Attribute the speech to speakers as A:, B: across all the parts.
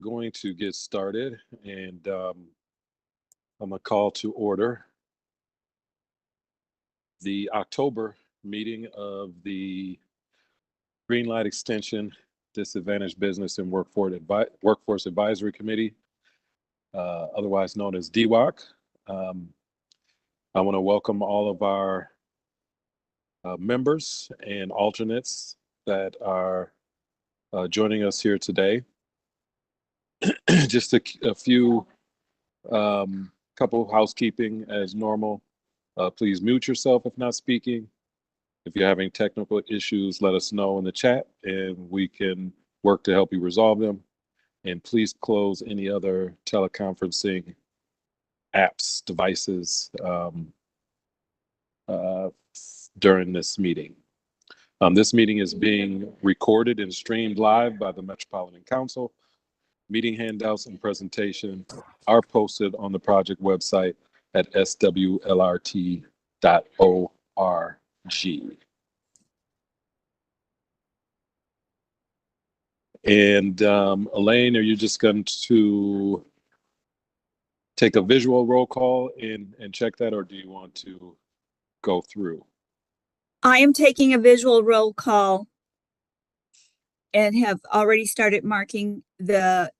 A: going to get started, and I'm going to call to order the October meeting of the Greenlight Extension Disadvantaged Business and Workforce Advisory Committee, otherwise known as DWOC. I want to welcome all of our members and alternates that are joining us here today. Just a few couple of housekeeping as normal. Please mute yourself if not speaking. If you're having technical issues, let us know in the chat and we can work to help you resolve them. And please close any other teleconferencing apps, devices during this meeting. This meeting is being recorded and streamed live by the Metropolitan Council. Meeting handouts and presentation are posted on the project website at swlrt.org. And Elaine, are you just going to take a visual roll call and check that, or do you want to go through?
B: I am taking a visual roll call and have already started marking the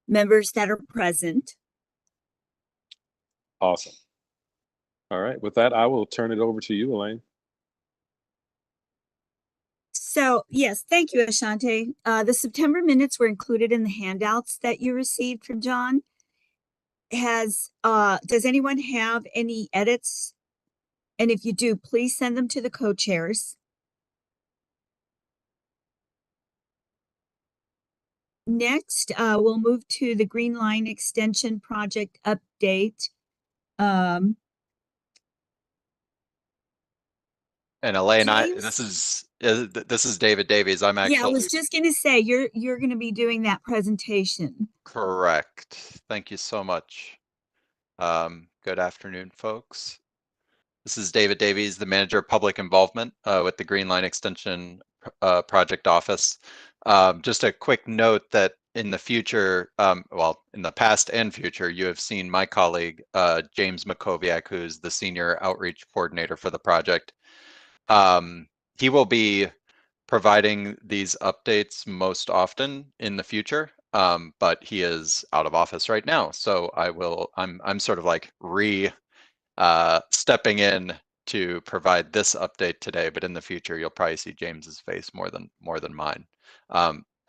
B: members that are present.
A: Awesome. All right, with that, I will turn it over to you, Elaine.
B: So, yes, thank you, Ashante. The September minutes were included in the handouts that you received from John. Does anyone have any edits? And if you do, please send them to the co-chairs. Next, we'll move to the Green Line Extension Project update.
C: And Elaine, this is David Davies. I'm actually.
B: Yeah, I was just going to say you're going to be doing that presentation.
C: Correct. Thank you so much. Good afternoon, folks. This is David Davies, the Manager of Public Involvement with the Green Line Extension Project Office. Just a quick note that in the future, well, in the past and future, you have seen my colleague, James Makoviak, who's the Senior Outreach Coordinator for the project. He will be providing these updates most often in the future, but he is out of office right now. So I'm sort of like stepping in to provide this update today, but in the future, you'll probably see James's face more than mine.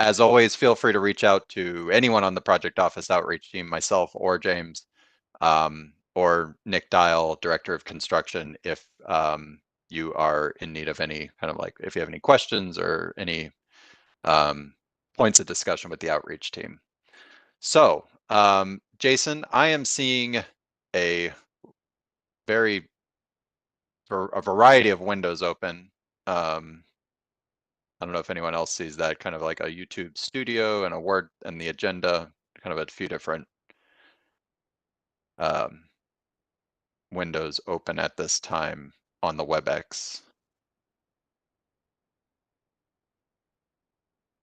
C: As always, feel free to reach out to anyone on the project office outreach team, myself or James, or Nick Dial, Director of Construction, if you are in need of any kind of like, if you have any questions or any points of discussion with the outreach team. So, Jason, I am seeing a variety of windows open. I don't know if anyone else sees that, kind of like a YouTube studio and a Word and the agenda, kind of a few different windows open at this time on the WebEx.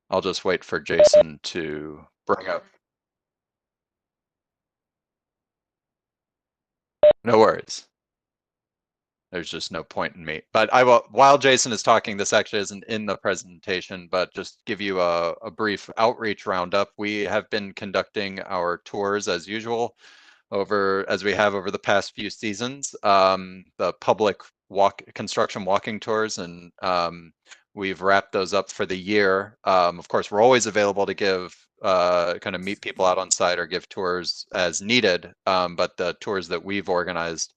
C: I'll just wait for Jason to bring up. No worries. There's just no point in me. But I will, while Jason is talking, this actually isn't in the presentation, but just give you a brief outreach roundup. We have been conducting our tours as usual as we have over the past few seasons, the public construction walking tours, and we've wrapped those up for the year. Of course, we're always available to give kind of meet people out on site or give tours as needed, but the tours that we've organized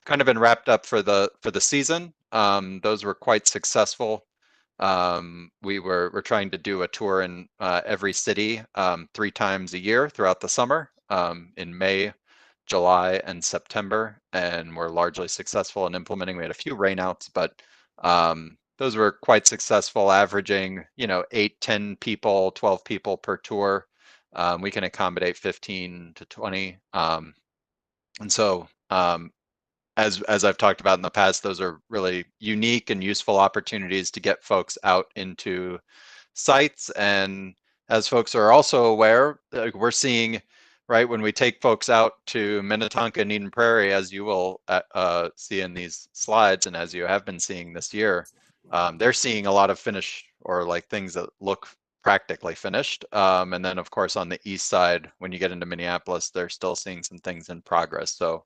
C: kind of been wrapped up for the season. Those were quite successful. We're trying to do a tour in every city 3 times a year throughout the summer, in May, July, and September, and we're largely successful in implementing. We had a few rainouts, but those were quite successful, averaging 8, 10 people, 12 people per tour. We can accommodate 15 to 20, and so as I've talked about in the past, those are really unique and useful opportunities to get folks out into sites and as folks are also aware, we're seeing, right, when we take folks out to Minnetonka and Eden Prairie, as you will see in these slides, and as you have been seeing this year, they're seeing a lot of finish, or like things that look practically finished. And then of course on the east side, when you get into Minneapolis, they're still seeing some things in progress. So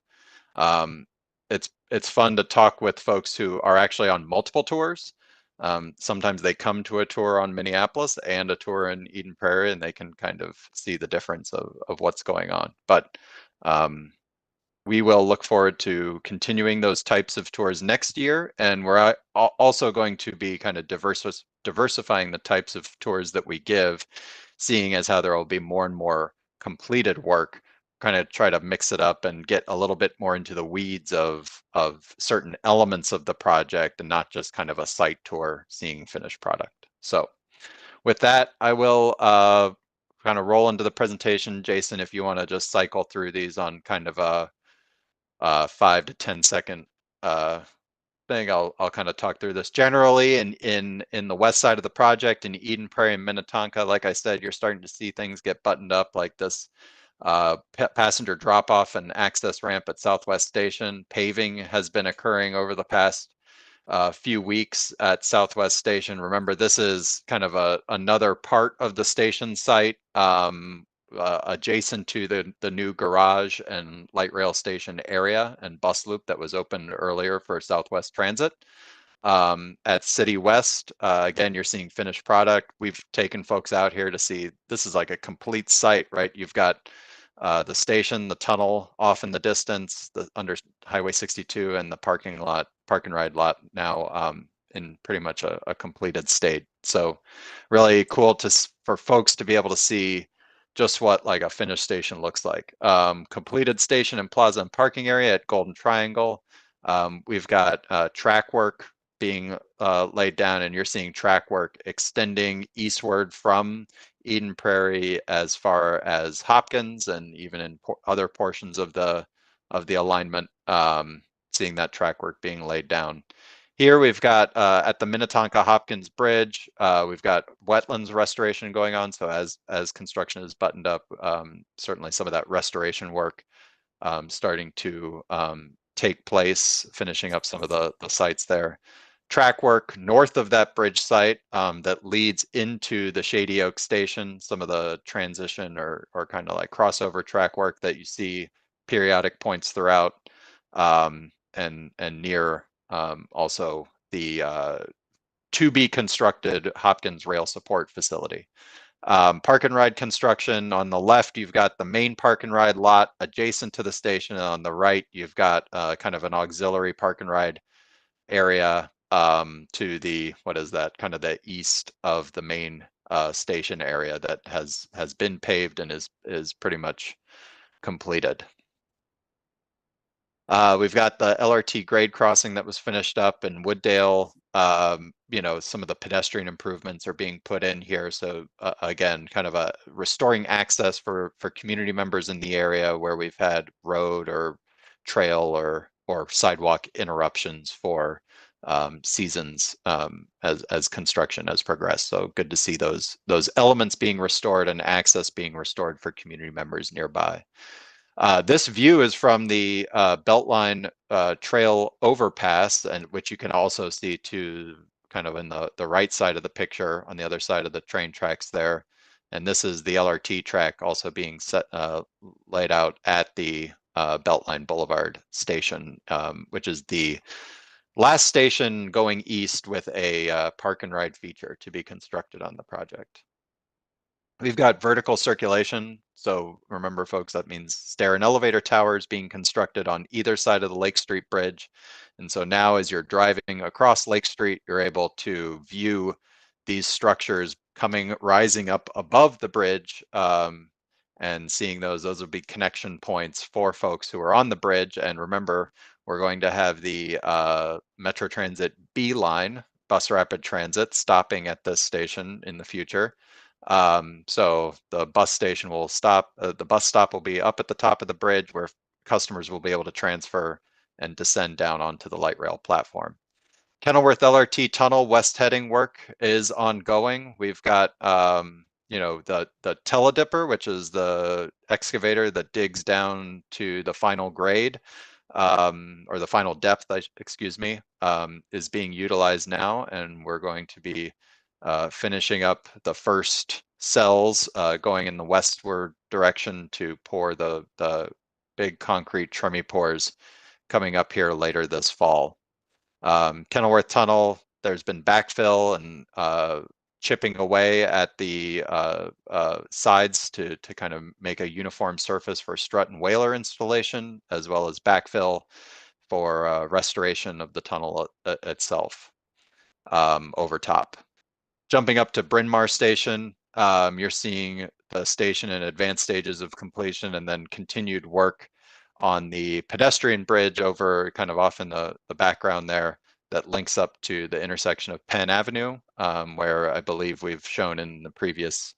C: it's fun to talk with folks who are actually on multiple tours. Sometimes they come to a tour on Minneapolis and a tour in Eden Prairie, and they can kind of see the difference of what's going on. But we will look forward to continuing those types of tours next year, and we're also going to be kind of diversifying the types of tours that we give, seeing as how there will be more and more completed work, kind of try to mix it up and get a little bit more into the weeds of certain elements of the project, and not just kind of a site tour seeing finished product. So with that, I will kind of roll into the presentation. Jason, if you want to just cycle through these on kind of a 5 to 10 second thing, I'll kind of talk through this. Generally, in the west side of the project in Eden Prairie and Minnetonka, like I said, you're starting to see things get buttoned up, like this passenger drop off and access ramp at Southwest Station. Paving has been occurring over the past few weeks at Southwest Station. Remember, this is kind of another part of the station site, adjacent to the new garage and light rail station area and bus loop that was opened earlier for Southwest Transit. At City West, again, you're seeing finished product. We've taken folks out here to see, this is like a complete site, right? You've got the station, the tunnel off in the distance, the under Highway 62, and the park and ride lot now in pretty much a completed state. So really cool for folks to be able to see just what like a finished station looks like. Completed station and plaza and parking area at Golden Triangle. We've got track work being laid down, and you're seeing track work extending eastward from Eden Prairie as far as Hopkins, and even in other portions of the alignment, seeing that track work being laid down. Here we've got at the Minnetonka Hopkins Bridge, we've got wetlands restoration going on. So as construction is buttoned up, certainly some of that restoration work starting to take place, finishing up some of the sites there. Track work north of that bridge site that leads into the Shady Oak Station, some of the transition or kind of like crossover track work that you see periodic points throughout, and near also the to be constructed Hopkins Rail Support Facility. Park and ride construction on the left, you've got the main park and ride lot adjacent to the station, and on the right, you've got kind of an auxiliary park and ride area to the, what is that, kind of the east of the main station area that has been paved and is pretty much completed. We've got the LRT grade crossing that was finished up in Wooddale. You know, some of the pedestrian improvements are being put in here. So again, kind of a restoring access for community members in the area where we've had road or trail or sidewalk interruptions for seasons as construction has progressed. So good to see those elements being restored and access being restored for community members nearby. This view is from the Beltline Trail overpass, and which you can also see to kind of in the right side of the picture on the other side of the train tracks there. And this is the LRT track also being laid out at the Beltline Boulevard station, which is the last station going east with a park and ride feature to be constructed on the project. We've got vertical circulation. So remember, folks, that means stair and elevator towers being constructed on either side of the Lake Street Bridge. And so now as you're driving across Lake Street, you're able to view these structures rising up above the bridge, and seeing those will be connection points for folks who are on the bridge. And remember, we're going to have the Metro Transit B line, Bus Rapid Transit, stopping at this station in the future. So the bus station will stop, the bus stop will be up at the top of the bridge where customers will be able to transfer and descend down onto the light rail platform. Kenilworth LRT tunnel west heading work is ongoing. We've got you know, the teledipper, which is the excavator that digs down to the final grade, or the final depth, excuse me, is being utilized now, and we're going to be finishing up the first cells going in the westward direction to pour the big concrete tremie pours coming up here later this fall. Kenilworth Tunnel, there's been backfill and chipping away at the sides to kind of make a uniform surface for strut and whaler installation, as well as backfill for restoration of the tunnel itself over top. Jumping up to Bryn Mawr Station, you're seeing the station in advanced stages of completion, and then continued work on the pedestrian bridge over kind of off in the background there that links up to the intersection of Penn Avenue, where I believe we've shown in the previous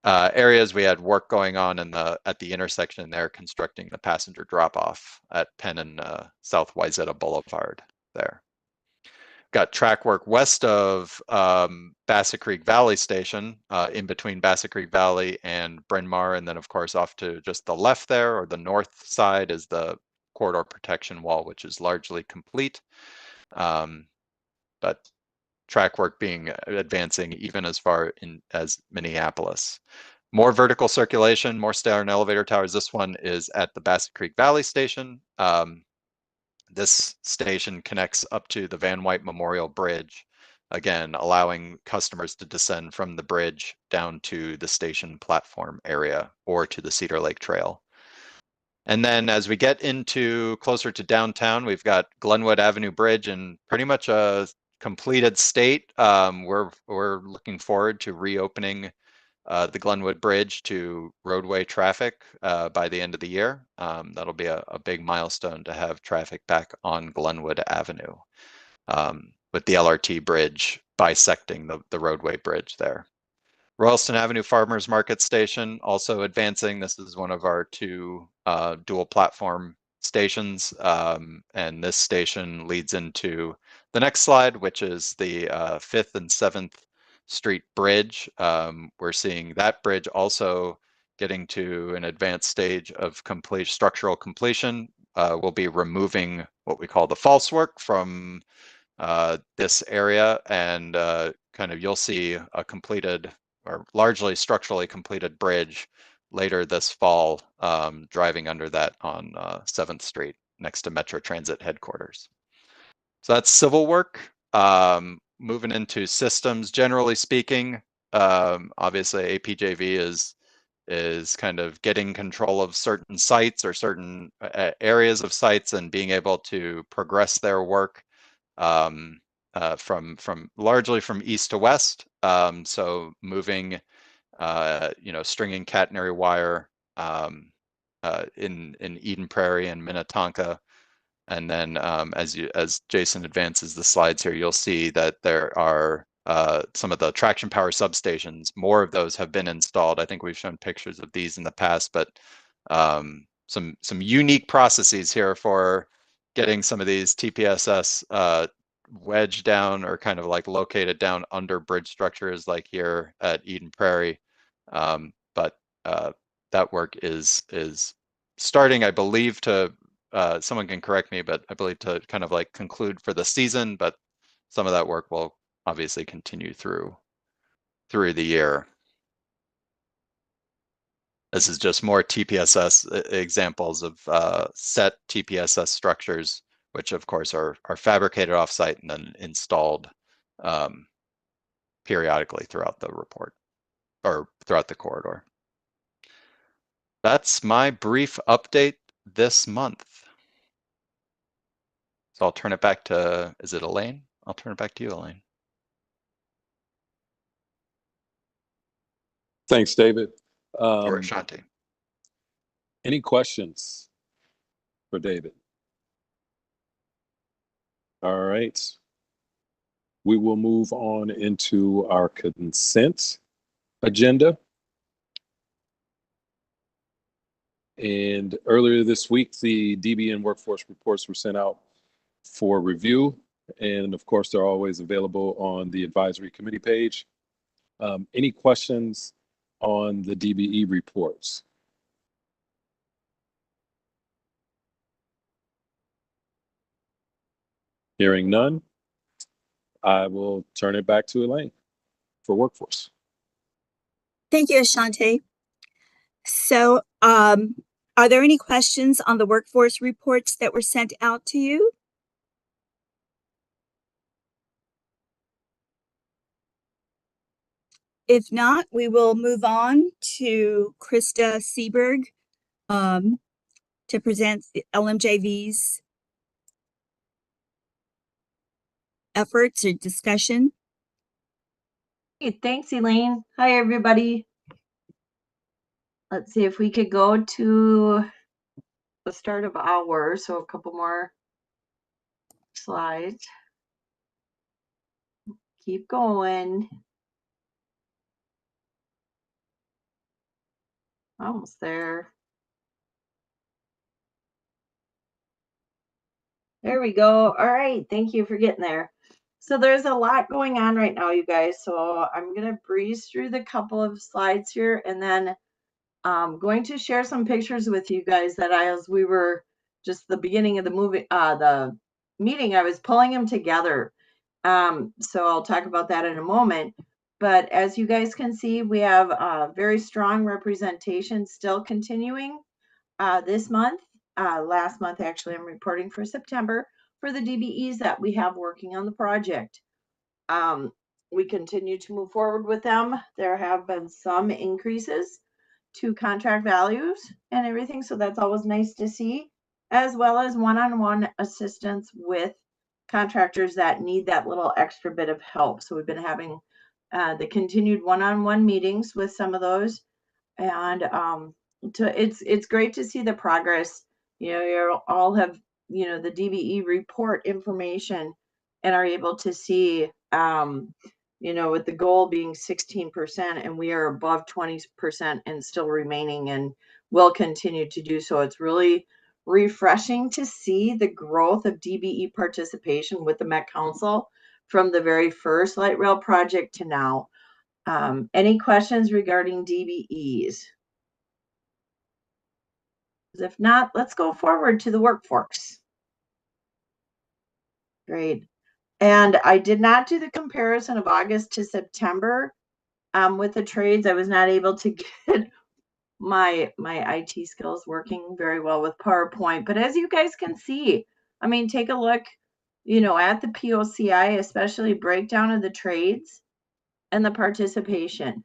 C: areas we had work going on at the intersection there, constructing the passenger drop-off at Penn and South Wayzata Boulevard there. Got track work west of Bassett Creek Valley Station, in between Bassett Creek Valley and Bryn Mawr, and then of course off to just the left there, or the north side, is the corridor protection wall, which is largely complete. But track work being advancing even as far in as Minneapolis. More vertical circulation, more stair and elevator towers. This one is at the Bassett Creek Valley Station. This station connects up to the Van Wyck Memorial Bridge, again, allowing customers to descend from the bridge down to the station platform area or to the Cedar Lake Trail. And then as we get into closer to downtown, we've got Glenwood Avenue Bridge in pretty much a completed state. We're looking forward to reopening the Glenwood Bridge to roadway traffic by the end of the year. That'll be a big milestone to have traffic back on Glenwood Avenue, with the LRT bridge bisecting the roadway bridge there. Royalston Avenue Farmers Market Station also advancing. This is one of our two dual platform stations, and this station leads into the next slide, which is the 5th and 7th Street Bridge. We're seeing that bridge also getting to an advanced stage of structural completion. We'll be removing what we call the false work from this area, and kind of you'll see a completed or largely structurally completed bridge later this fall, driving under that on 7th Street next to Metro Transit headquarters. So that's civil work. Moving into systems, generally speaking, obviously APJV is kind of getting control of certain sites or certain areas of sites and being able to progress their work from largely from east to west. So moving, stringing catenary wire in Eden Prairie and Minnetonka. And then as Jason advances the slides here, you'll see that there are some of the traction power substations. More of those have been installed. I think we've shown pictures of these in the past, but some unique processes here for getting some of these TPSS wedged down or kind of like located down under bridge structures, like here at Eden Prairie. But that work is starting, I believe, to someone can correct me, but I believe to kind of like conclude for the season, but some of that work will obviously continue through the year. This is just more TPSS examples of set TPSS structures, which of course are fabricated offsite and then installed periodically throughout the report or throughout the corridor. That's my brief update this month. So I'll turn it back to, is it Elaine? I'll turn it back to you, Elaine.
A: Thanks, David.
C: Or Shanti.
A: Any questions for David? All right. We will move on into our consent agenda. And earlier this week, the DBN workforce reports were sent out for review. And of course, they're always available on the advisory committee page. Any questions on the DBE reports? Hearing none, I will turn it back to Elaine for workforce.
B: Thank you, Ashante. So, are there any questions on the workforce reports that were sent out to you? If not, we will move on to Krista Seberg to present the LMJV's efforts or discussion.
D: Hey, thanks, Elaine. Hi, everybody. Let's see if we could go to the start of hour, so a couple more slides. Keep going. Almost there. There we go. All right, thank you for getting there. So there's a lot going on right now, you guys. So I'm gonna breeze through the couple of slides here, and then I'm going to share some pictures with you guys that as we were just the beginning of the meeting, I was pulling them together. So I'll talk about that in a moment. But as you guys can see, we have a very strong representation still continuing this month. Last month, actually, I'm reporting for September for the DBEs that we have working on the project. We continue to move forward with them. There have been some increases to contract values and everything, so that's always nice to see, as well as one-on-one assistance with contractors that need that little extra bit of help. So we've been having the continued one-on-one meetings with some of those, and it's great to see the progress. You know, you all have, you know, the DBE report information and are able to see, you know, with the goal being 16%, and we are above 20% and still remaining, and will continue to do so. It's really refreshing to see the growth of DBE participation with the Met Council from the very first light rail project to now. Any questions regarding DBEs? If not, let's go forward to the workforce. Great. And I did not do the comparison of August to September with the trades. I was not able to get my IT skills working very well with PowerPoint. But as you guys can see, I mean, take a look, you know, at the POCI, especially breakdown of the trades and the participation.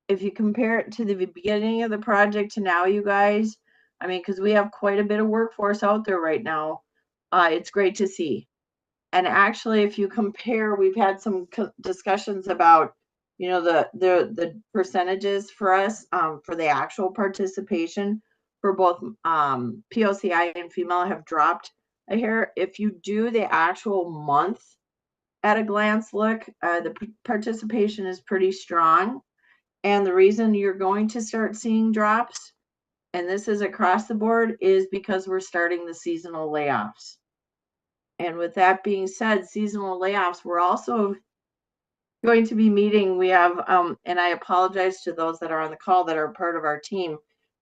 D: If you compare it to the beginning of the project to now, you guys, I mean, because we have quite a bit of workforce out there right now, it's great to see. And actually, if you compare, we've had some discussions about, you know, the percentages for us for the actual participation for both POCI and female have dropped a hair. If you do the actual month at a glance look, the participation is pretty strong. And the reason you're going to start seeing drops, and this is across the board, is because we're starting the seasonal layoffs. And with that being said, seasonal layoffs, we're also going to be meeting. We have, and I apologize to those that are on the call that are part of our team.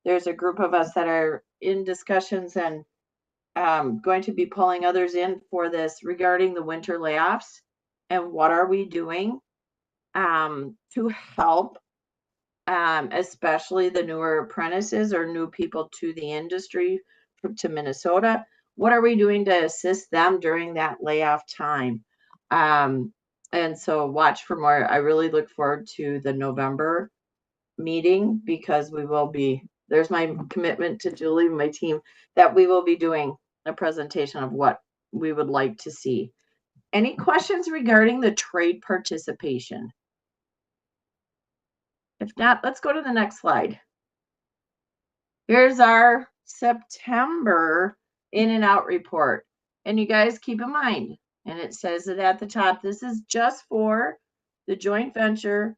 D: There's a group of us that are in discussions and going to be pulling others in for this regarding the winter layoffs and what are we doing to help especially the newer apprentices or new people to the industry to Minnesota. What are we doing to assist them during that layoff time? And so watch for more. I really look forward to the November meeting because we will be, there's my commitment to Julie and my team that we will be doing a presentation of what we would like to see. Any questions regarding the trade participation? If not, let's go to the next slide. Here's our September in and out report. And you guys keep in mind, and it says it at the top, this is just for the joint venture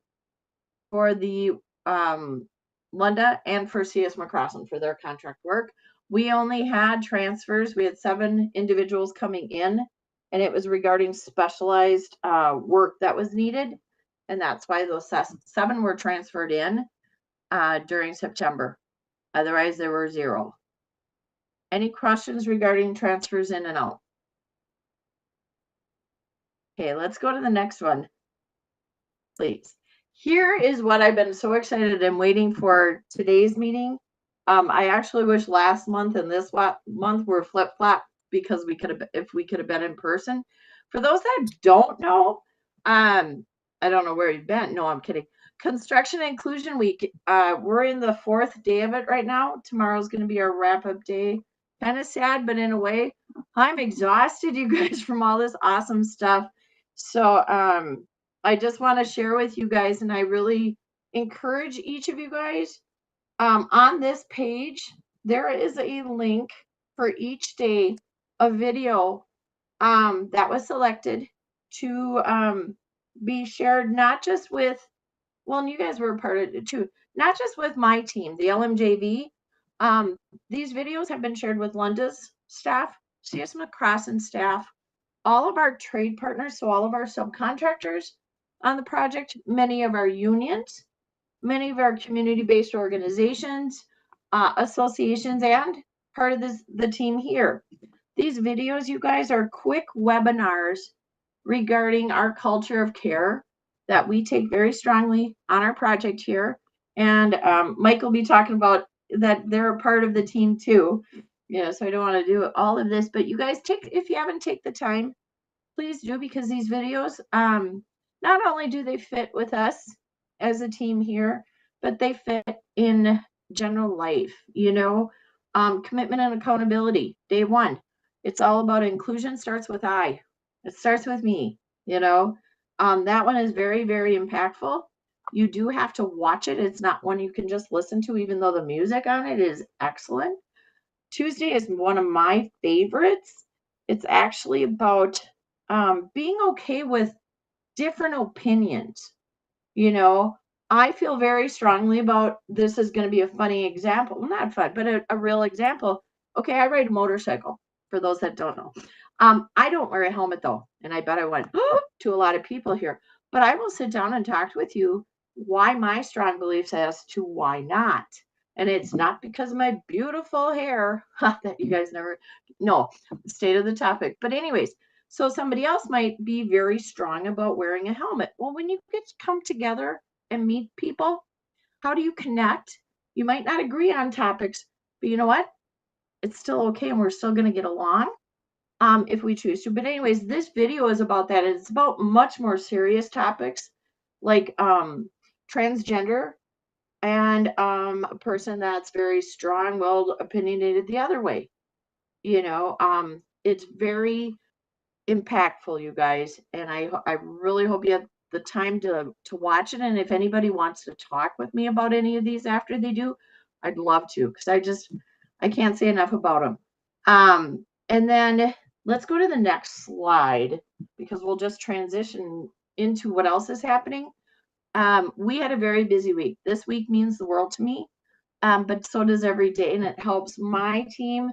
D: for the Lunda and for CS McCrossin for their contract work. We only had transfers. We had 7 individuals coming in, and it was regarding specialized work that was needed. And that's why those 7 were transferred in during September. Otherwise, there were 0. Any questions regarding transfers in and out? Okay, let's go to the next one, please. Here is what I've been so excited and waiting for today's meeting. I actually wish last month and this month were flip-flop because if we could have been in person. For those that don't know, I don't know where you've been. No, I'm kidding. Construction Inclusion Week. We're in the 4th day of it right now. Tomorrow's going to be our wrap-up day. Kind of sad, but in a way, I'm exhausted, you guys, from all this awesome stuff. So I just want to share with you guys, and I really encourage each of you guys. On this page, there is a link for each day, a video that was selected to be shared, not just with, well, and you guys were a part of it too, not just with my team, the LMJV. These videos have been shared with Lunda's staff, CS McCrossan staff, all of our trade partners, so all of our subcontractors on the project, many of our unions, many of our community-based organizations, associations, and part of the team here. These videos, you guys, are quick webinars regarding our culture of care that we take very strongly on our project here. And Mike will be talking about that they're a part of the team too. Yeah, so I don't want to do all of this, but you guys if you haven't taken the time, please do, because these videos, not only do they fit with us as a team here, but they fit in general life, commitment and accountability. Day 1, it's all about inclusion starts with I. It starts with me, that one is very, very impactful. You do have to watch it. It's not one you can just listen to, even though the music on it is excellent. Tuesday is one of my favorites. It's actually about being okay with different opinions. I feel very strongly about, this is going to be a funny example. Well, not fun, but a real example. Okay, I ride a motorcycle, for those that don't know. I don't wear a helmet though, and I bet I went to a lot of people here. But I will sit down and talk with you why my strong beliefs as to why not. And it's not because of my beautiful hair that you guys never know, state of the topic. But anyways, so somebody else might be very strong about wearing a helmet. Well, when you get to come together and meet people, how do you connect? You might not agree on topics, but you know what? It's still okay, and we're still going to get along if we choose to. But anyways, this video is about that. It's about much more serious topics like transgender and a person that's very strong-willed, opinionated the other way. It's very impactful, you guys, and I really hope you have the time to watch it. And if anybody wants to talk with me about any of these after they do, I'd love to, because I can't say enough about them. And then let's go to the next slide, because we'll just transition into what else is happening. We had a very busy week. This week means the world to me, but so does every day, and it helps my team.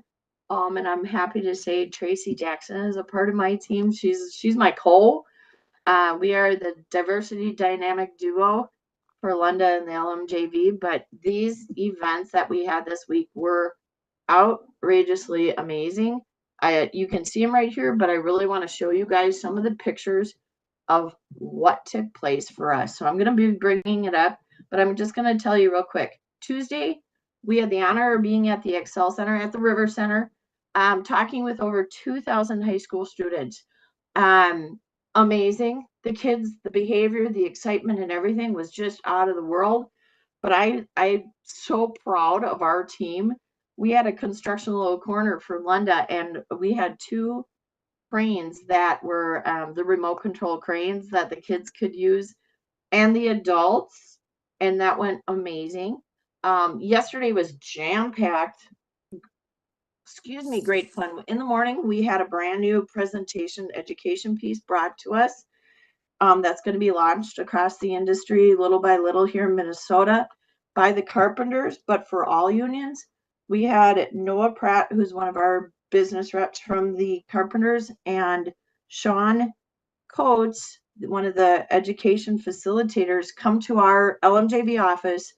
D: And I'm happy to say Tracy Jackson is a part of my team. She's my co. We are the diversity dynamic duo for Lunda and the LMJV. But these events that we had this week were outrageously amazing. You can see them right here, but I really want to show you guys some of the pictures of what took place for us. So I'm going to be bringing it up, but I'm just going to tell you real quick. Tuesday, we had the honor of being at the Excel Center at the River Center, talking with over 2,000 high school students. Amazing. The kids, the behavior, the excitement, and everything was just out of the world. But I'm so proud of our team. We had a construction little corner for Lunda, and we had 2 cranes that were the remote control cranes that the kids could use, and the adults, and that went amazing. Yesterday was jam-packed. Excuse me, great fun. In the morning, we had a brand new presentation education piece brought to us that's going to be launched across the industry little by little here in Minnesota by the carpenters, but for all unions. We had Noah Pratt, who's one of our business reps from the carpenters, and Sean Coates, one of the education facilitators, come to our LMJV office,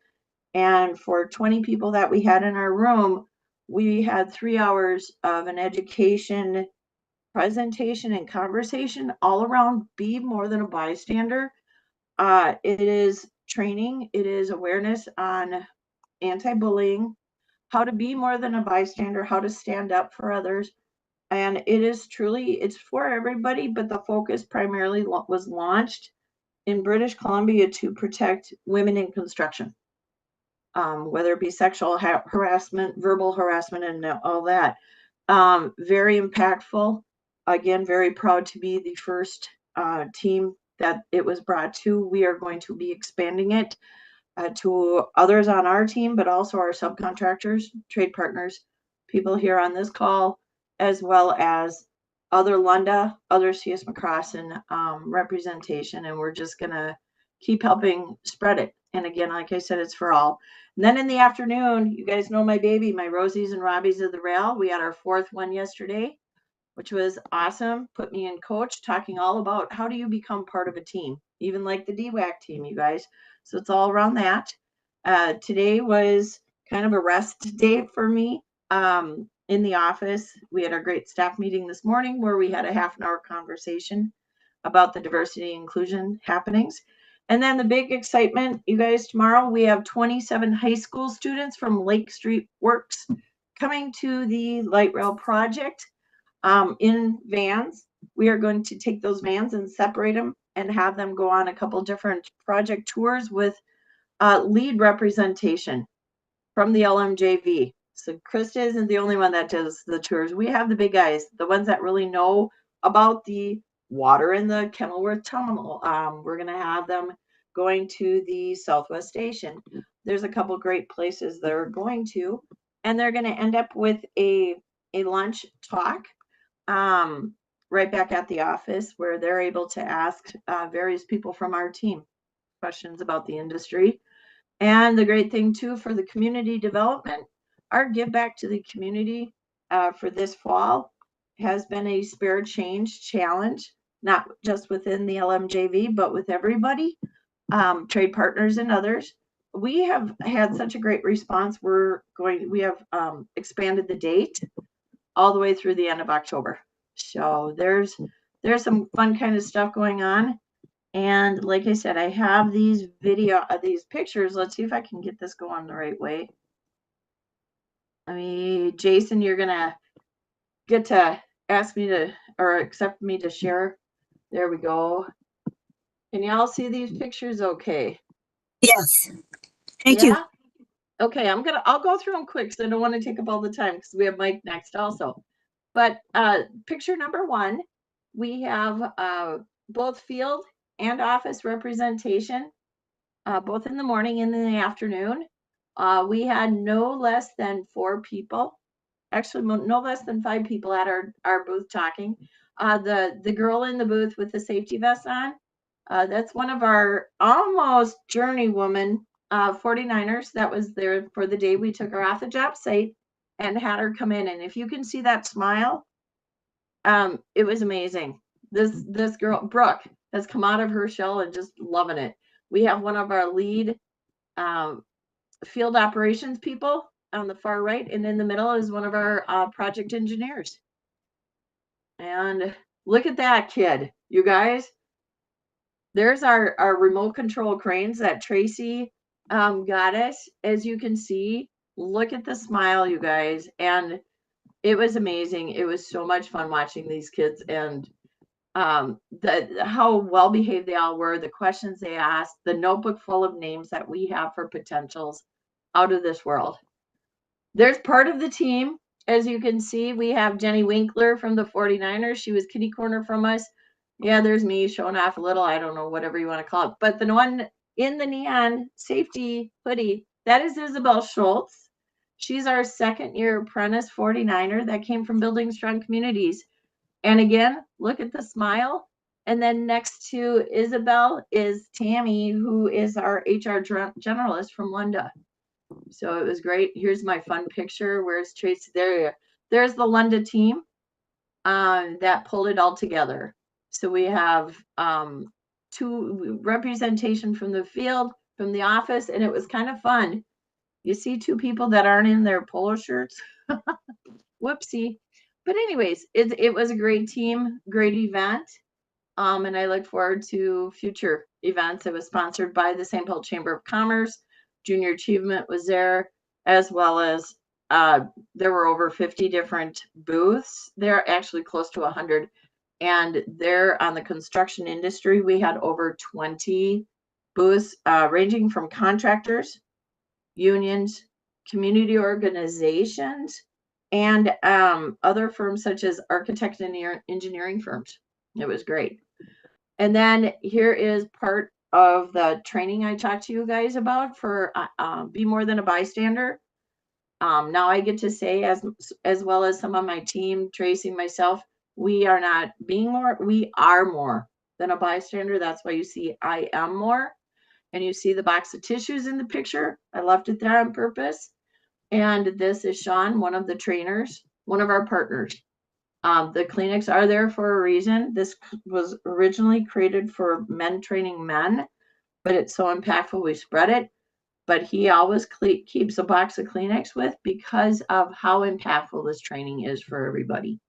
D: and for 20 people that we had in our room, we had 3 hours of an education presentation and conversation all around be more than a bystander. It is training, it is awareness on anti-bullying, how to be more than a bystander, how to stand up for others. And it is truly, it's for everybody, but the focus primarily was launched in British Columbia to protect women in construction, whether it be sexual harassment, verbal harassment, and all that. Very impactful. Again, very proud to be the first team that it was brought to. We are going to be expanding it to others on our team, but also our subcontractors, trade partners, people here on this call, as well as other Lunda, other CS McCrossin representation. And we're just going to keep helping spread it. And again, like I said, it's for all. And then in the afternoon, you guys know my baby, my Rosies and Robbies of the Rail. We had our 4th one yesterday, which was awesome. Put me in coach, talking all about how do you become part of a team, even like the DWAC team, you guys. So it's all around that. Today was kind of a rest day for me in the office. We had our great staff meeting this morning where we had a half-an-hour conversation about the diversity and inclusion happenings. And then the big excitement, you guys, tomorrow we have 27 high school students from Lake Street Works coming to the light rail project in vans. We are going to take those vans and separate them and have them go on a couple different project tours with lead representation from the LMJV. So Krista isn't the only one that does the tours. We have the big guys, the ones that really know about the water in the Kenilworth Tunnel. We're going to have them going to the Southwest Station. There's a couple great places they're going to, and they're going to end up with a lunch talk right back at the office where they're able to ask various people from our team questions about the industry. And the great thing too for the community development, our give back to the community for this fall has been a spare change challenge, not just within the LMJV, but with everybody, trade partners and others. We have had such a great response. We have expanded the date all the way through the end of October. So there's some fun kind of stuff going on. And like I said, I have these pictures. Let's see if I can get this going the right way. I mean, Jason, you're gonna get to ask me to, or accept me to share. There we go. Can y'all see these pictures okay?
B: Yes. Thank you.
D: Okay, I'll go through them quick because I don't want to take up all the time because we have Mike next also. But picture number 1, we have both field and office representation, both in the morning and in the afternoon. We had no less than 4 people, actually no less than 5 people at our booth talking. The girl in the booth with the safety vest on, that's one of our almost journeywoman 49ers that was there for the day. We took her off the job site and had her come in. And if you can see that smile, it was amazing. This girl, Brooke, has come out of her shell and just loving it. We have one of our lead field operations people on the far right, and in the middle is one of our project engineers. And look at that kid, you guys. There's our remote control cranes that Tracy got us. As you can see, look at the smile, you guys. And it was amazing. It was so much fun watching these kids and how well behaved they all were, the questions they asked, the notebook full of names that we have for potentials out of this world. There's part of the team. As you can see, we have Jenny Winkler from the 49ers. She was kitty corner from us. Yeah, there's me showing off a little, I don't know, whatever you want to call it. But the one in the neon safety hoodie, that is Isabel Schultz. She's our 2nd-year apprentice 49er that came from Building Strong Communities. And again, look at the smile. And then next to Isabel is Tammy, who is our HR generalist from Lunda. So it was great. Here's my fun picture. Where's Tracy? There's the Lunda team that pulled it all together. So we have representation from the field, from the office, and it was kind of fun. You see two people that aren't in their polo shirts. Whoopsie. But anyways, it was a great team, great event. And I look forward to future events. It was sponsored by the St. Paul Chamber of Commerce. Junior Achievement was there, as well as there were over 50 different booths. They're actually close to 100. And there on the construction industry, we had over 20 booths ranging from contractors, unions, community organizations, and other firms such as architect and engineering firms. It was great. And then here is part of the training I talked to you guys about for Be More Than a Bystander. Now I get to say, as well as some of my team, Tracy, myself, we are not being more, we are more than a bystander. That's why you see I am more. And you see the box of tissues in the picture. I left it there on purpose. And this is Sean, one of the trainers, one of our partners. The clinics are there for a reason. This was originally created for men training men, but it's so impactful we spread it. But he always keeps a box of Kleenex with because of how impactful this training is for everybody.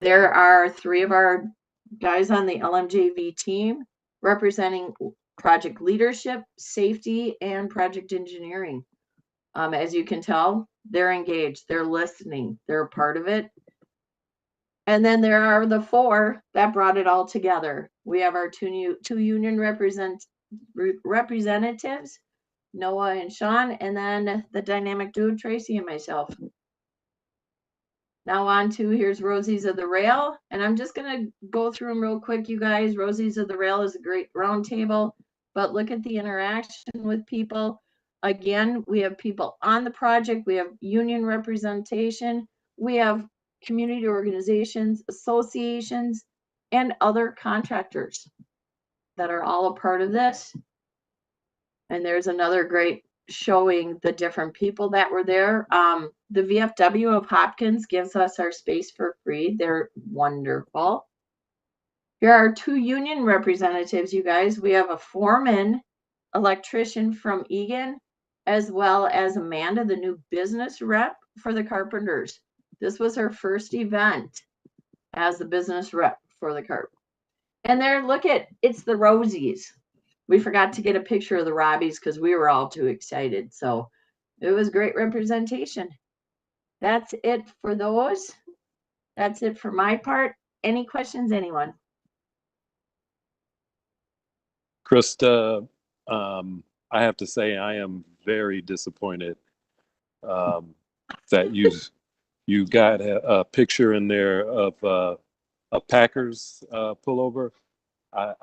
D: There are 3 of our guys on the LMJV team representing project leadership, safety, and project engineering. As you can tell, they're engaged, they're listening, they're a part of it. And then there are the 4 that brought it all together. We have our two union representatives, Noah and Sean, and then the dynamic duo, Tracy and myself. Now on to, here's Rosies of the Rail. And I'm just going to go through them real quick, you guys. Rosies of the Rail is a great round table, but look at the interaction with people. Again, we have people on the project. We have union representation. We have community organizations, associations, and other contractors that are all a part of this. And there's another great showing the different people that were there. The VFW of Hopkins gives us our space for free. They're wonderful. Here are 2 union representatives, you guys. We have a foreman, electrician from Egan, as well as Amanda, the new business rep for the Carpenters. This was her first event as the business rep for the Carp. And there, look at, it's the Rosies. We forgot to get a picture of the Robbies because we were all too excited. So it was great representation. That's it for those. That's it for my part. Any questions, anyone?
A: Krista, I have to say I am very disappointed that you got a picture in there of a Packers pullover. I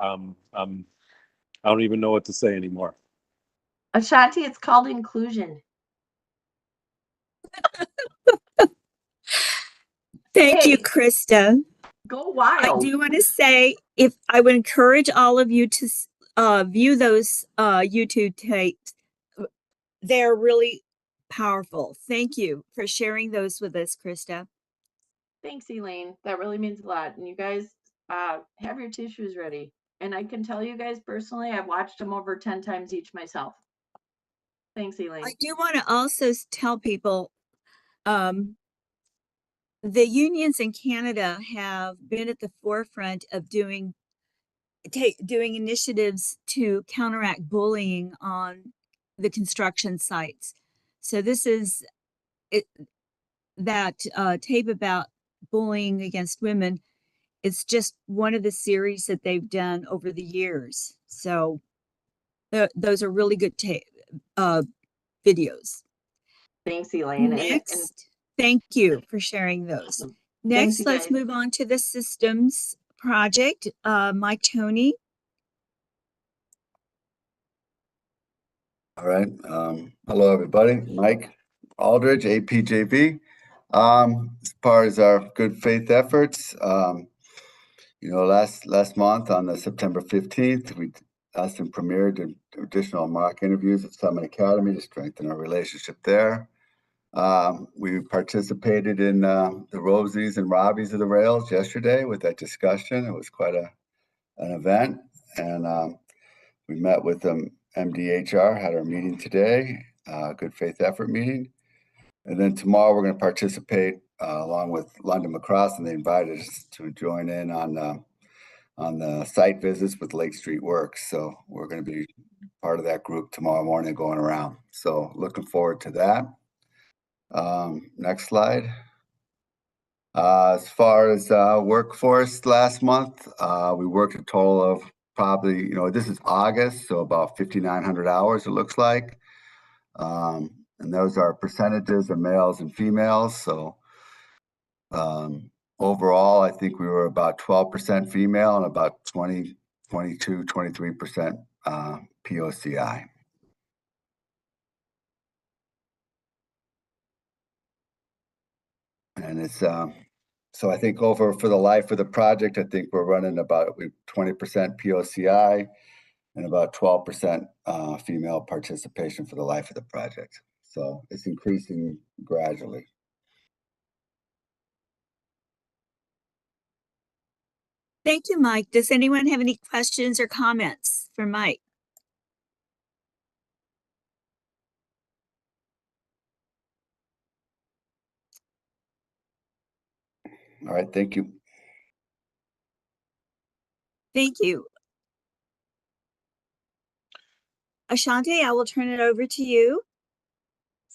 A: don't even know what to say anymore.
D: Ashanti, it's called inclusion.
B: Thank you,
D: Hey.
B: Krista.
D: Go
B: I
D: wild.
B: do want to say, if I would encourage all of you to view those YouTube tapes. They're really powerful. Thank you for sharing those with us, Krista.
D: Thanks, Elaine. That really means a lot. And you guys have your tissues ready. And I can tell you guys personally, I've watched them over 10 times each myself. Thanks, Elaine.
B: I do want to also tell people, the unions in Canada have been at the forefront of doing initiatives to counteract bullying on the construction sites. So this is that tape about bullying against women. It's just one of the series that they've done over the years. So those are really good videos.
D: Thanks, Elaine.
B: Next, thank you for sharing those.
D: Awesome.
B: Next,
D: you
B: let's
D: guys.
B: move on to the systems project. Mike Tony.
E: All right. Hello, everybody. Mike Aldridge, APJV. As far as our good faith efforts, last month on the September 15th, we asked and premiered additional mock interviews at Summit Academy to strengthen our relationship there. We participated in the Rosies and Robbies of the Rails yesterday with that discussion. It was quite an event. and we met with them. MDHR had our meeting today, good faith effort meeting. And then tomorrow we're going to participate along with London Lacrosse, and they invited us to join in on the site visits with Lake Street Works. So we're going to be part of that group tomorrow morning going around. So looking forward to that. Next slide. As far as workforce last month, we worked a total of probably, this is August, so about 5,900 hours it looks like. And those are percentages of males and females. So overall, I think we were about 12% female and about 22, 23% POCI. And it's, so I think over for the life of the project, I think we're running about 20% POCI and about 12% female participation for the life of the project. So it's increasing gradually.
B: Thank you, Mike. Does anyone have any questions or comments for Mike?
E: All right, thank you.
B: Thank you. Ashante, I will turn it over to you.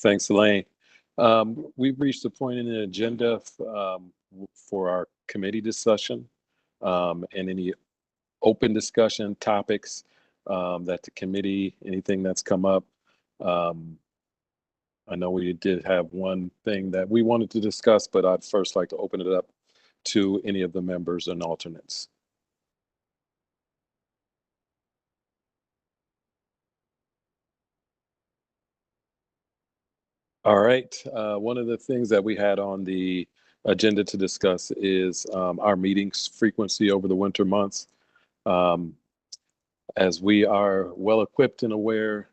A: Thanks, Elaine. We've reached the point in the agenda for our committee discussion and any open discussion topics that the committee, anything that's come up. I know we did have one thing that we wanted to discuss, but I'd first like to open it up to any of the members and alternates. All right. One of the things that we had on the agenda to discuss is our meetings frequency over the winter months. As we are well equipped and aware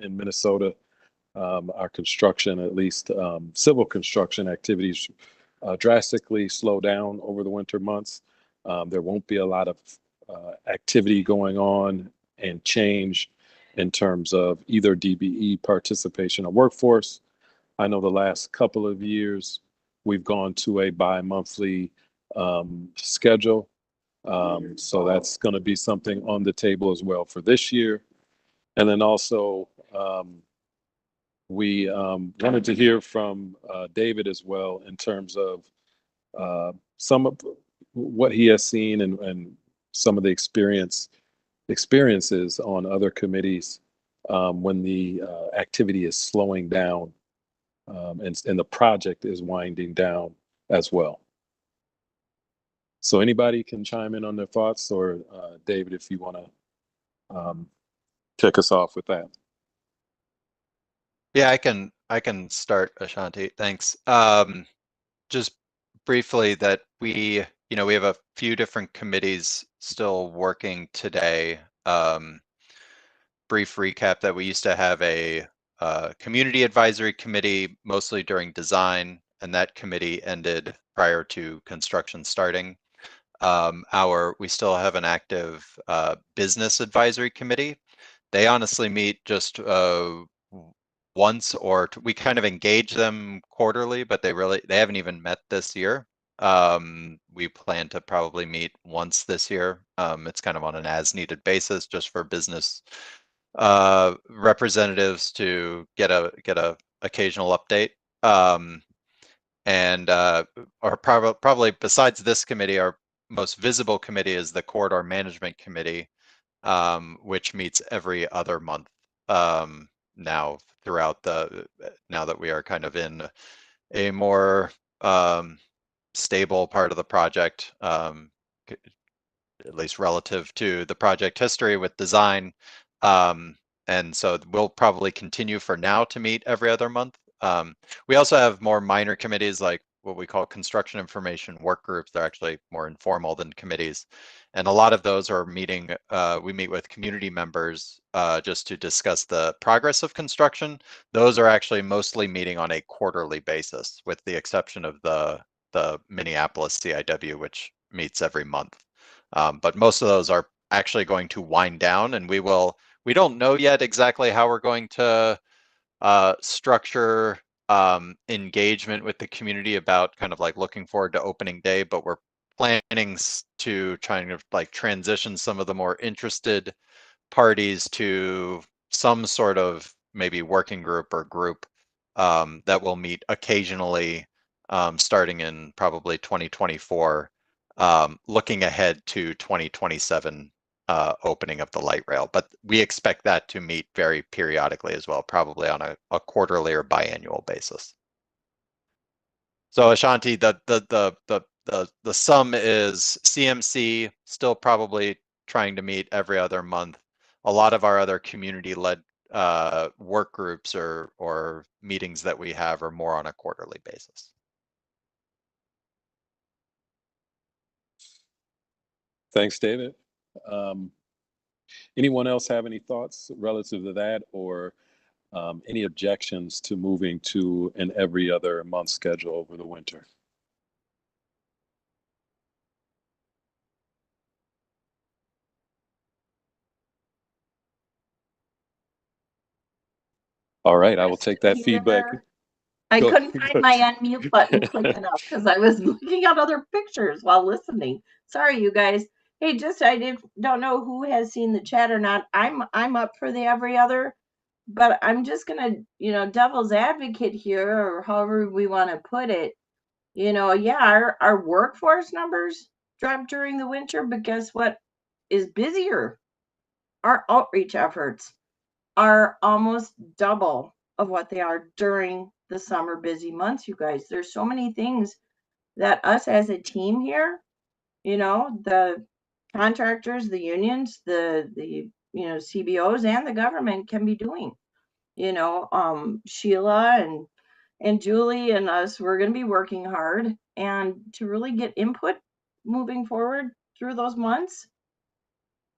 A: in Minnesota, our construction, at least civil construction activities, drastically slow down over the winter months. There won't be a lot of activity going on and change in terms of either DBE participation or workforce. I know the last couple of years we've gone to a bi-monthly schedule. So that's going to be something on the table as well for this year. And then also we wanted to hear from David as well in terms of some of what he has seen and some of the experiences on other committees when the activity is slowing down and the project is winding down as well. So anybody can chime in on their thoughts, or David, if you want to kick us off with that.
C: Yeah, I can start, Ashanti. Thanks. Just briefly that we have a few different committees still working today. Brief recap that we used to have a community advisory committee mostly during design, and that committee ended prior to construction starting. We still have an active business advisory committee. They honestly meet just once, or we kind of engage them quarterly, but they haven't even met this year. We plan to probably meet once this year. It's kind of on an as needed basis, just for business representatives to get a occasional update. Or probably besides this committee, our most visible committee is the Corridor Management Committee, which meets every other month now now that we are kind of in a more stable part of the project, at least relative to the project history with design. And so we'll probably continue for now to meet every other month. We also have more minor committees, like what we call construction information work groups. They're actually more informal than committees. And a lot of those are meeting, we meet with community members just to discuss the progress of construction. Those are actually mostly meeting on a quarterly basis, with the exception of the Minneapolis CIW, which meets every month. But most of those are actually going to wind down, and we don't know yet exactly how we're going to structure engagement with the community about kind of like looking forward to opening day, but we're planning to try and like transition some of the more interested parties to some sort of maybe working group or group that will meet occasionally starting in probably 2024, looking ahead to 2027 opening of the light rail. But we expect that to meet very periodically as well, probably on a quarterly or biannual basis. So Ashanti, the sum is CMC still probably trying to meet every other month. A lot of our other community-led work groups or meetings that we have are more on a quarterly basis.
A: Thanks, David. Anyone else have any thoughts relative to that, or any objections to moving to an every other month schedule over the winter? All right, I will take that feedback.
D: I
A: Go-
D: couldn't
A: go
D: find my
A: ahead.
D: unmute button quick enough because I was looking at other pictures while listening. Sorry, you guys. Hey, don't know who has seen the chat or not. I'm up for the every other, but I'm just gonna, devil's advocate here, or however we want to put it. Yeah, our workforce numbers dropped during the winter, but guess what is busier? Our outreach efforts are almost double of what they are during the summer busy months, you guys. There's so many things that us as a team here, the contractors, the unions, the CBOs and the government can be doing. Sheila and Julie and us, we're going to be working hard and to really get input moving forward through those months.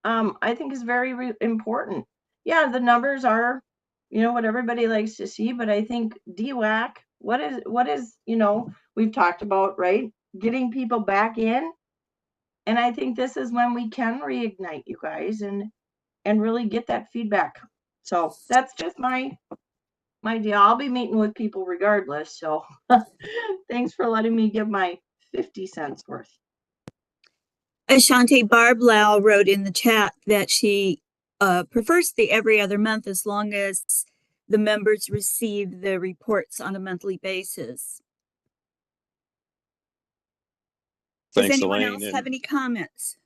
D: I think is very important. Yeah, the numbers are, what everybody likes to see, but I think DWAC, what is, we've talked about, right? Getting people back in. And I think this is when we can reignite you guys and really get that feedback. So that's just my deal. I'll be meeting with people regardless. So thanks for letting me give my 50 cents worth.
B: Ashante, Barb Lau wrote in the chat that she prefers the every other month as long as the members receive the reports on a monthly basis. Does
A: Thanks,
B: anyone
A: Elaine.
B: else have any comments?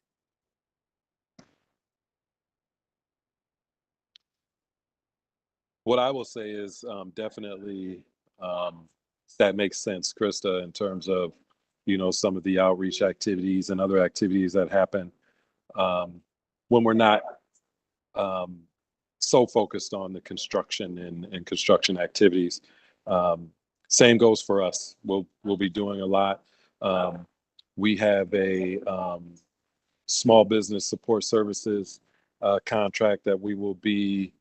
A: What I will say is definitely that makes sense, Krista, in terms of, some of the outreach activities and other activities that happen when we're not so focused on the construction and construction activities. Same goes for us. We'll be doing a lot. We have a small business support services contract that we will be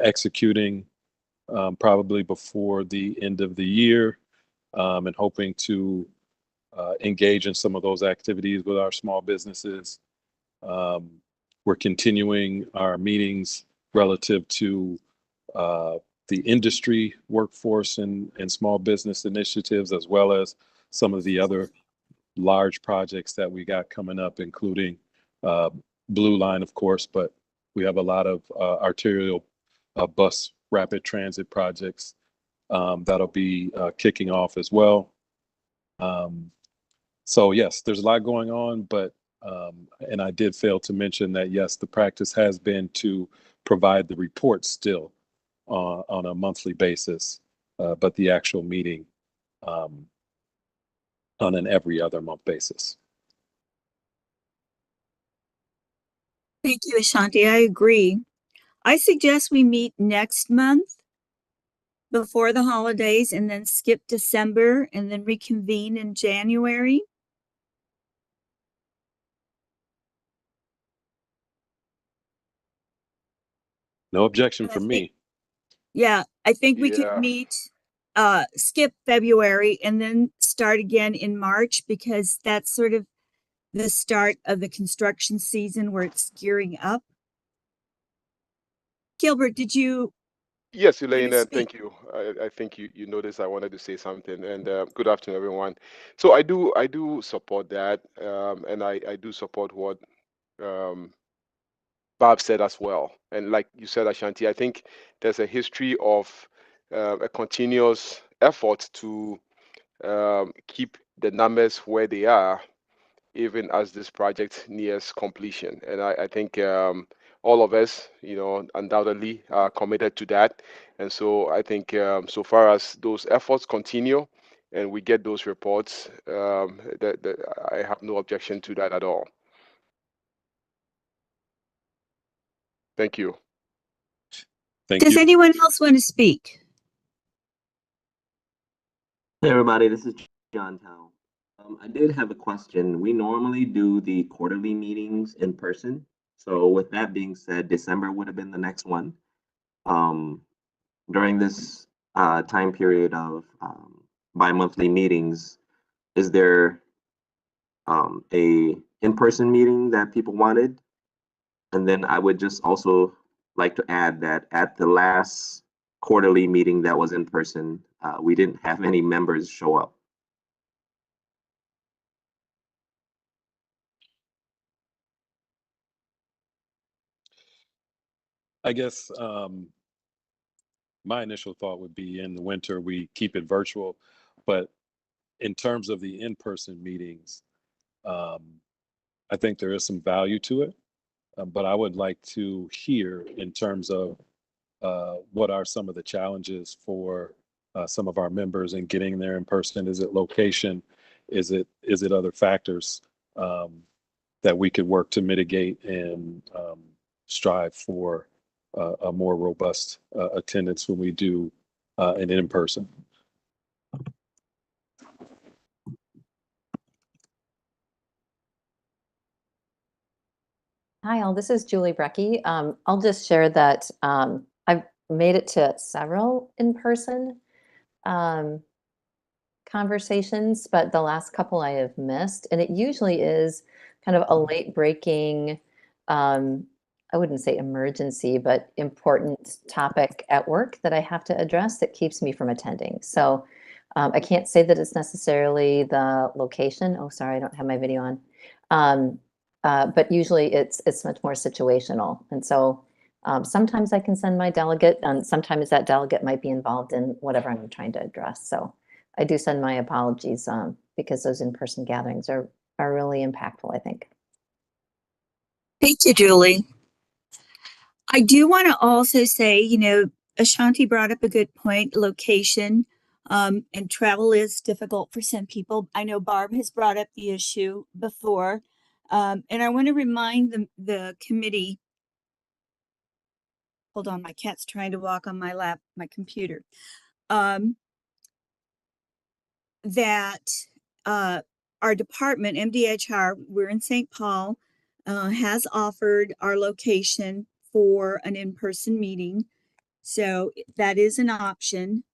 A: executing probably before the end of the year, and hoping to engage in some of those activities with our small businesses. We're continuing our meetings relative to the industry workforce and small business initiatives, as well as some of the other large projects that we got coming up, including Blue Line, of course, but we have a lot of arterial bus rapid transit projects that'll be kicking off as well. So yes, there's a lot going on, but and I did fail to mention that, yes, the practice has been to provide the report still on a monthly basis, but the actual meeting on an every other month basis.
B: Thank you, Ashanti. I agree. I suggest we meet next month before the holidays and then skip December and then reconvene in January.
A: No objection from me.
B: Yeah, I think we could meet, skip February and then start again in March, because that's sort of the start of the construction season where it's gearing up. Gilbert, did you?
F: Yes,
B: want to
F: Elaine,
B: speak?
F: thank you. I think you noticed I wanted to say something, and good afternoon, everyone. So I do support that, and I do support what um, Bob said as well. And like you said, Ashanti, I think there's a history of a continuous effort to keep the numbers where they are, even as this project nears completion. And I think all of us, undoubtedly are committed to that. And so I think so far as those efforts continue and we get those reports, that I have no objection to that at all. Thank you.
A: Thank
B: Does
A: you.
B: anyone else want to speak?
G: Hey everybody, this is John Tao. I did have a question. We normally do the quarterly meetings in person. So with that being said, December would have been the next one. During this time period of bi-monthly meetings, is there a in-person meeting that people wanted? And then I would just also like to add that at the last quarterly meeting that was in person, we didn't have any members show up.
A: I guess my initial thought would be in the winter we keep it virtual, but in terms of the in-person meetings, I think there is some value to it. But I would like to hear in terms of what are some of the challenges for some of our members in getting there in person. Is it location? Is it other factors that we could work to mitigate and strive for a more robust attendance when we do an in-person?
H: Hi, all. This is Julie Brecky. I'll just share that I've made it to several in-person conversations, but the last couple I have missed, and it usually is kind of a late breaking, I wouldn't say emergency, but important topic at work that I have to address that keeps me from attending. So I can't say that it's necessarily the location. Oh, sorry, I don't have my video on. But usually it's much more situational. And so sometimes I can send my delegate, and sometimes that delegate might be involved in whatever I'm trying to address. So I do send my apologies because those in-person gatherings are really impactful, I think.
B: Thank you, Julie. I do want to also say, Ashanti brought up a good point, location, and travel is difficult for some people. I know Barb has brought up the issue before. And I want to remind the committee, hold on, my cat's trying to walk on my computer, that our department, MDHR, we're in St. Paul, has offered our location for an in-person meeting. So that is an option.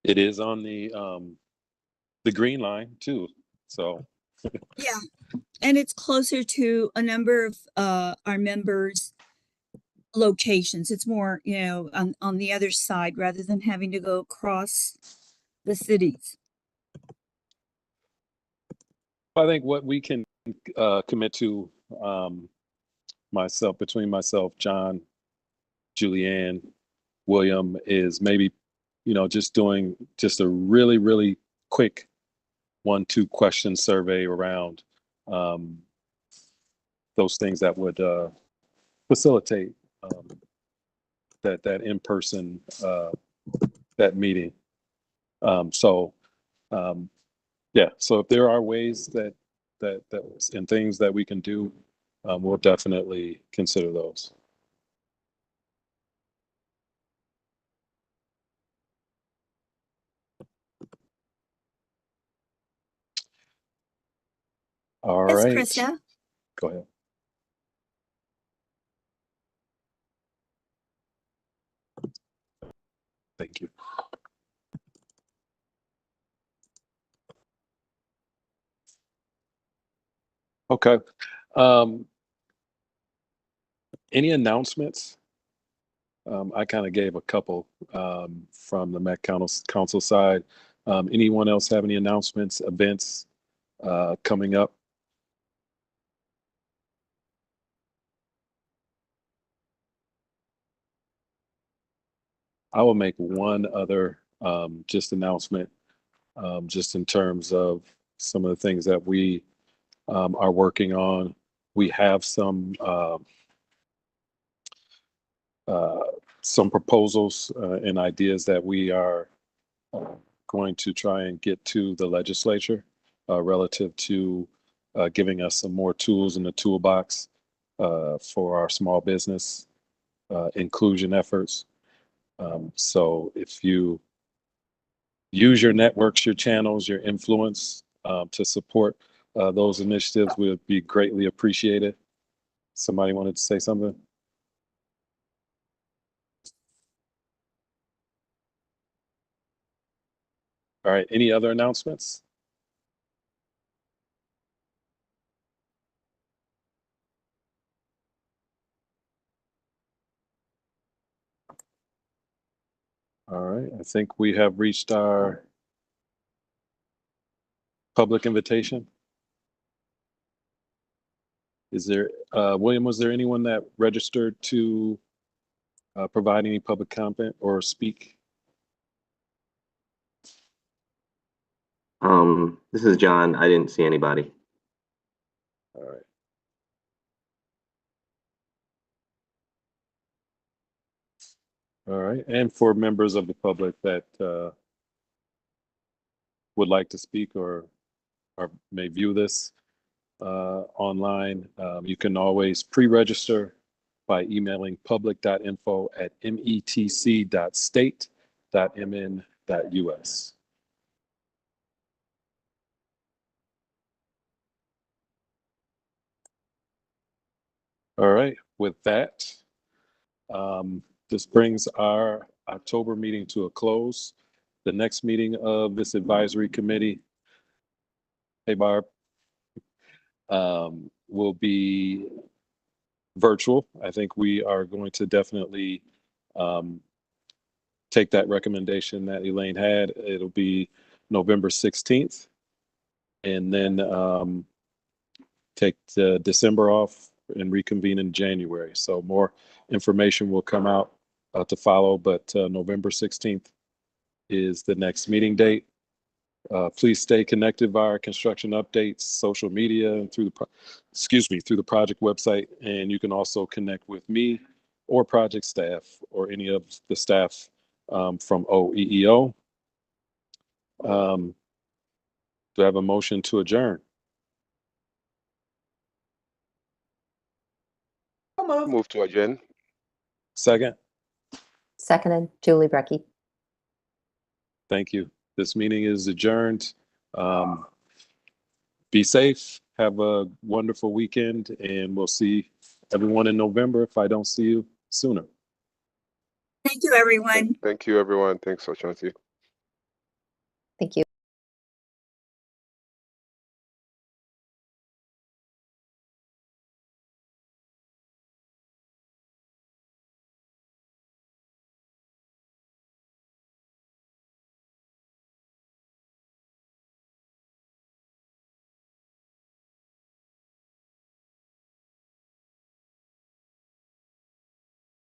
A: It is on the green line too. So
B: Yeah, and it's closer to a number of our members' locations. It's more, on the other side rather than having to go across the cities.
A: I think what we can commit to, between myself, John, Julianne, William, is maybe, just doing just a really, really quick 1-2 question survey around those things that would facilitate that in-person that meeting. Yeah, so if there are ways that and things that we can do, we'll definitely consider those. All
B: Yes,
A: right.
B: Krista.
A: Go ahead. Thank you. Okay. Any announcements? I kind of gave a couple from the Met Council side. Anyone else have any announcements, events coming up? I will make one other just announcement, just in terms of some of the things that we are working on. We have some proposals and ideas that we are going to try and get to the legislature relative to giving us some more tools in the toolbox for our small business inclusion efforts. So if you use your networks, your channels, your influence to support those initiatives, would be greatly appreciated. Somebody wanted to say something? All right, any other announcements? All right, I think we have reached our public invitation. Is there, William, was there anyone that registered to provide any public comment or speak?
G: This is John. I didn't see anybody.
A: All right. All right, and for members of the public that would like to speak or may view this online, you can always pre-register by emailing public.info@metc.state.mn.us. All right, with that, this brings our October meeting to a close. The next meeting of this advisory committee, hey Barb, will be virtual. I think we are going to definitely take that recommendation that Elaine had. It'll be November 16th, and then take the December off and reconvene in January. So more information will come out to follow, but November 16th is the next meeting date. Please stay connected via our construction updates, social media, and through the project website. And you can also connect with me or project staff or any of the staff from OEEO. Do I have a motion to adjourn?
F: Move to adjourn.
A: Second?
H: Seconded, Julie Brecky.
A: Thank you. This meeting is adjourned. Be safe. Have a wonderful weekend, and we'll see everyone in November if I don't see you sooner.
B: Thank you, everyone.
F: Thank you, everyone. Thanks, Ashanti.